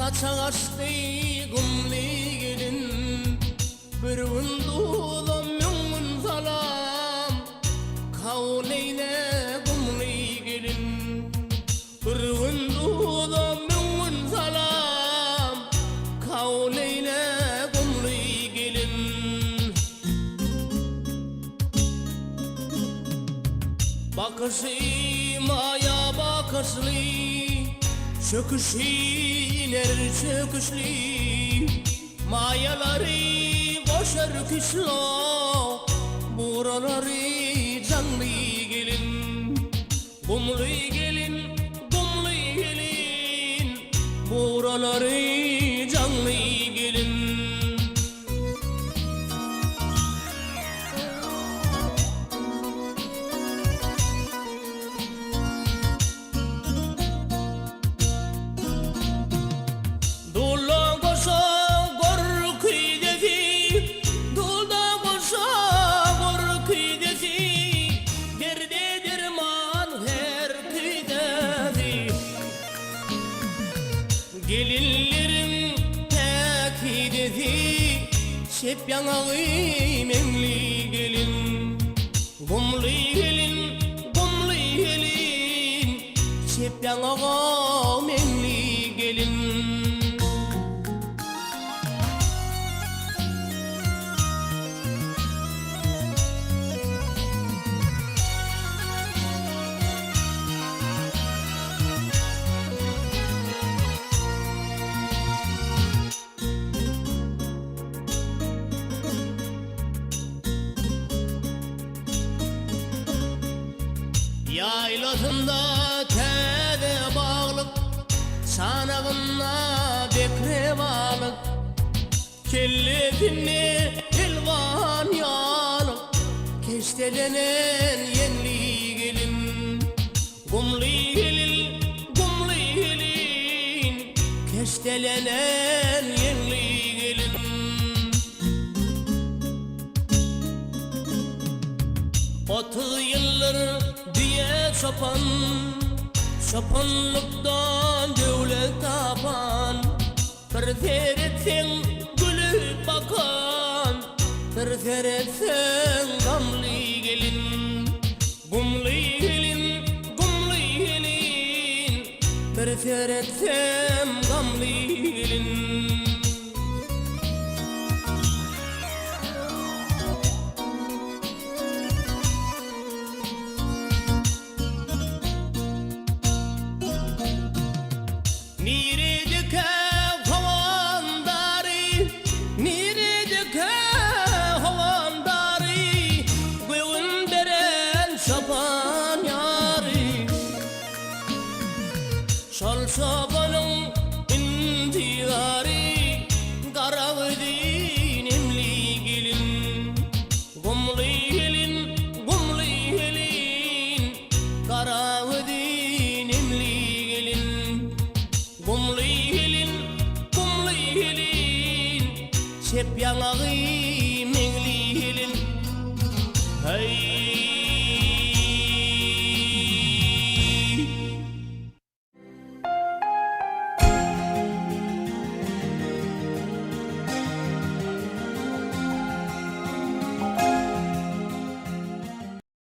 Çağaçtı gümli gelin bir undulum yungun salam kavleyle gümli gelin bir undulum yungun salam kavleyle gümli gelin bakışı maya bakışlı çöküşü iner çöküşlü mayaları boşar kışla buraları canlı gelin gumlu gelin gumlu gelin buraları canlı gelin Gelinlerim tek dedi şep yanağı memli gelin gumlu gelin gumlu gelin şep yanağı memli gelin Yaylasında tede bağlık sanağında bekre bağlık kelletini elvan yalık keştelenen yenli gelin gumlu gelin gumlu gelin keştelenen yenli gelin Otuz yıllar diye çopan çopanlıktan devlet tapan terteretsen gülüp bakan terteretsen gamlı gelin gumlu gelin gumlu gelin terteretsen gamlı gelin Niredeke havandari Niredeke havandari Gövün beren şapan yari Şal şapanın intihari Karavdin emli gelin Gumlu gelin gumlu gelin Karavdin emli gelin gumlu gelin gumlu gelin şep yanağı mengli gelin hey